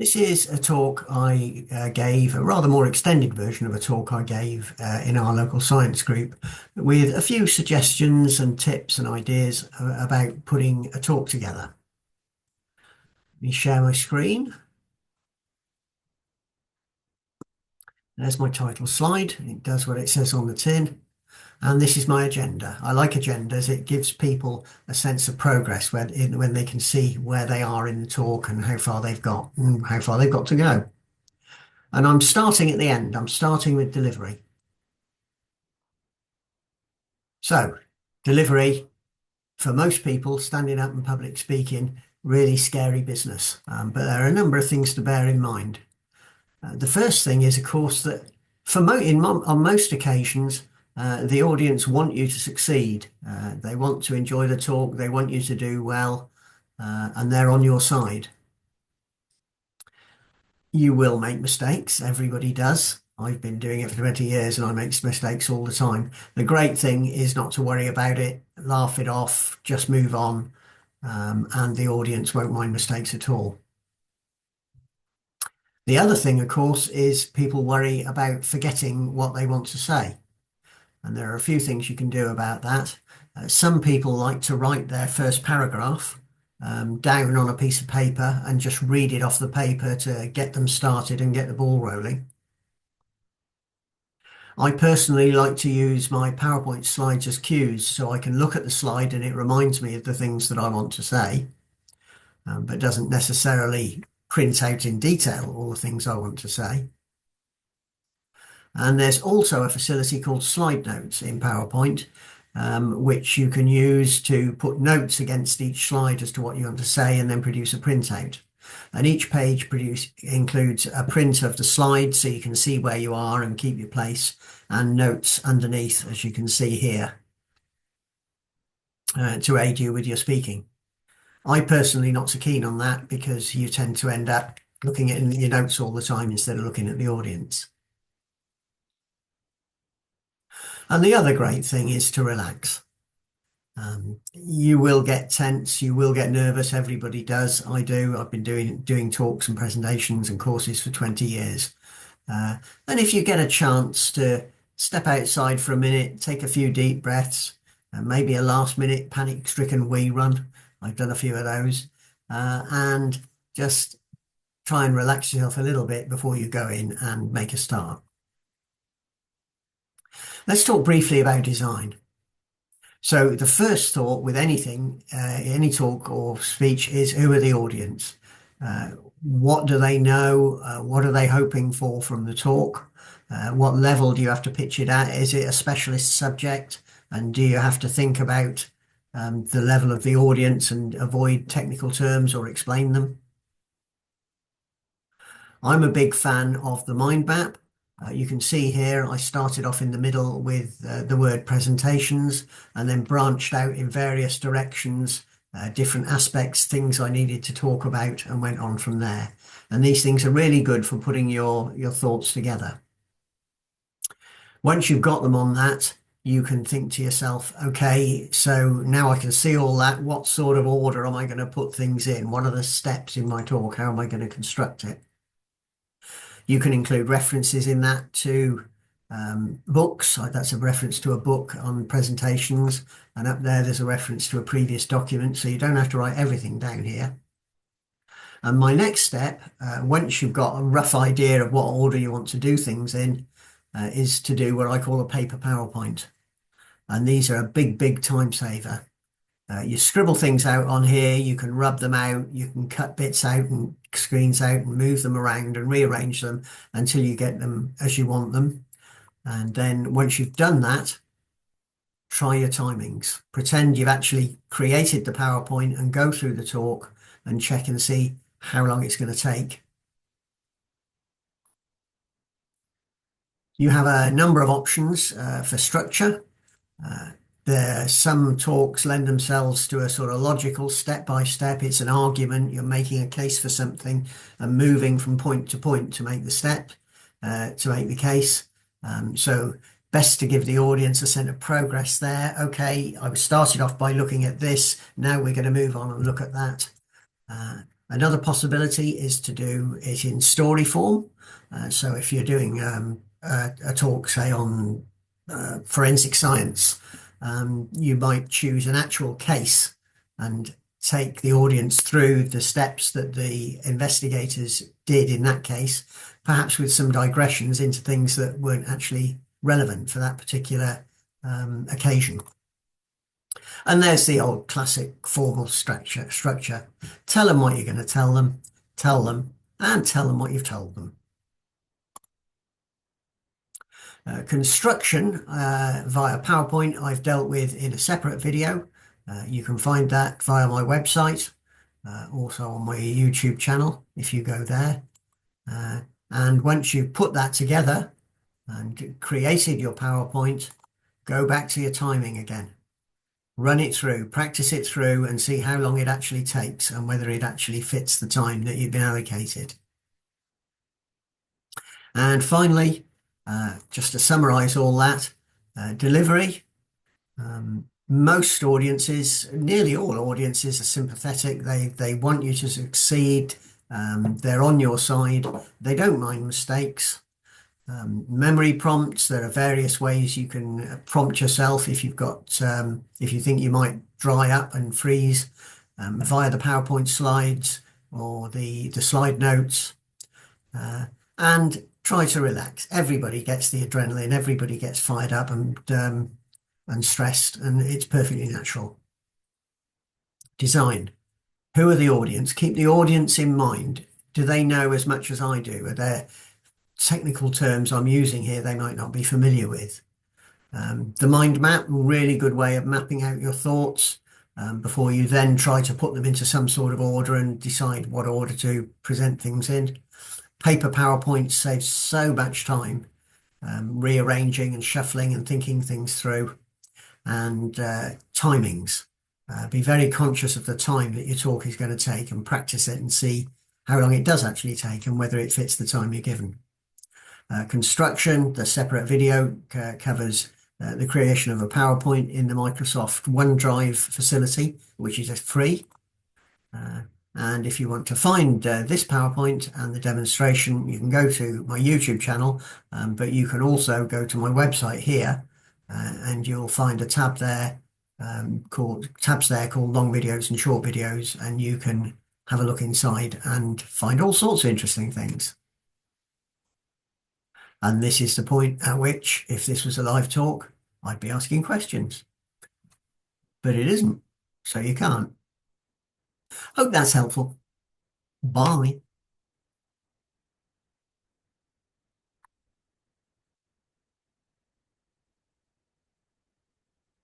This is a talk I gave, a rather more extended version of a talk I gave in our local science group, with a few suggestions and tips and ideas about putting a talk together. Let me share my screen. There's my title slide. It does what it says on the tin. And this is my agenda. I like agendas. It gives people a sense of progress when they can see where they are in the talk and how far they've got and how far they've got to go. And I'm starting at the end. I'm starting with delivery. So, delivery, for most people, standing up and public speaking, really scary business. But there are a number of things to bear in mind. The first thing is, of course, that on most occasions, the audience want you to succeed. They want to enjoy the talk. They want you to do well, and they're on your side. You will make mistakes. Everybody does. I've been doing it for 20 years and I make mistakes all the time. The great thing is not to worry about it, laugh it off, just move on, and the audience won't mind mistakes at all. The other thing, of course, is people worry about forgetting what they want to say. And there are a few things you can do about that. Some people like to write their first paragraph down on a piece of paper and just read it off the paper to get them started and get the ball rolling. I personally like to use my PowerPoint slides as cues so I can look at the slide and it reminds me of the things that I want to say, but doesn't necessarily print out in detail all the things I want to say. And there's also a facility called slide notes in PowerPoint, which you can use to put notes against each slide as to what you want to say and then produce a printout. And each page includes a print of the slide so you can see where you are and keep your place, and notes underneath, as you can see here, to aid you with your speaking. I personally not so keen on that because you tend to end up looking at your notes all the time instead of looking at the audience. And the other great thing is to relax. You will get tense, you will get nervous. Everybody does. I do. I've been doing talks and presentations and courses for 20 years. And if you get a chance to step outside for a minute, take a few deep breaths, maybe a last minute panic-stricken wee run. I've done a few of those, and just try and relax yourself a little bit before you go in and make a start. Let's talk briefly about design. So the first thought with anything, any talk or speech, is who are the audience? What do they know? What are they hoping for from the talk? What level do you have to pitch it at? Is it a specialist subject? And do you have to think about the level of the audience and avoid technical terms or explain them? I'm a big fan of the mind map. You can see here I started off in the middle with the word presentations and then branched out in various directions, different aspects, things I needed to talk about, and went on from there. And these things are really good for putting your thoughts together. Once you've got them on that, you can think to yourself, okay, so now I can see all that. What sort of order am I going to put things in? What are the steps in my talk? How am I going to construct it? You can include references in that to books. That's a reference to a book on presentations. And up there's a reference to a previous document. So you don't have to write everything down here. And my next step, once you've got a rough idea of what order you want to do things in, is to do what I call a paper PowerPoint. And these are a big, big time saver. You scribble things out on here, you can rub them out, you can cut bits out and screens out and move them around and rearrange them until you get them as you want them. And then once you've done that, try your timings. Pretend you've actually created the PowerPoint and go through the talk and check and see how long it's going to take. You have a number of options for structure. Some talks lend themselves to a sort of logical step-by-step. It's an argument. You're making a case for something and moving from point to point to make the step, to make the case. So best to give the audience a sense of progress there. Okay, I started off by looking at this. Now we're going to move on and look at that. Another possibility is to do it in story form. So if you're doing a talk, say, on forensic science, you might choose an actual case and take the audience through the steps that the investigators did in that case, perhaps with some digressions into things that weren't actually relevant for that particular occasion. And there's the old classic formal structure. Tell them what you're going to tell them, and tell them what you've told them. Construction via PowerPoint I've dealt with in a separate video. You can find that via my website, also on my YouTube channel if you go there. And once you've put that together and created your PowerPoint, go back to your timing again. Run it through, practice it through, and see how long it actually takes and whether it actually fits the time that you've been allocated. And finally, just to summarize all that, delivery. Most audiences, nearly all audiences, are sympathetic. They want you to succeed. They're on your side. They don't mind mistakes. Memory prompts. There are various ways you can prompt yourself if you've got if you think you might dry up and freeze via the PowerPoint slides or the slide notes, and try to relax. Everybody gets the adrenaline. Everybody gets fired up and stressed, and it's perfectly natural. Design. Who are the audience? Keep the audience in mind. Do they know as much as I do? Are there technical terms I'm using here they might not be familiar with? The mind map, really good way of mapping out your thoughts before you then try to put them into some sort of order and decide what order to present things in. Paper PowerPoint saves so much time rearranging and shuffling and thinking things through. And timings. Be very conscious of the time that your talk is going to take and practice it and see how long it does actually take and whether it fits the time you're given. Construction, the separate video covers the creation of a PowerPoint in the Microsoft OneDrive facility, which is free. And if you want to find this PowerPoint and the demonstration, you can go to my YouTube channel, but you can also go to my website here, and you'll find a tab there called long videos and short videos, and you can have a look inside and find all sorts of interesting things. And this is the point at which, if this was a live talk, I'd be asking questions. But it isn't, so you can't. Hope that's helpful. Bye.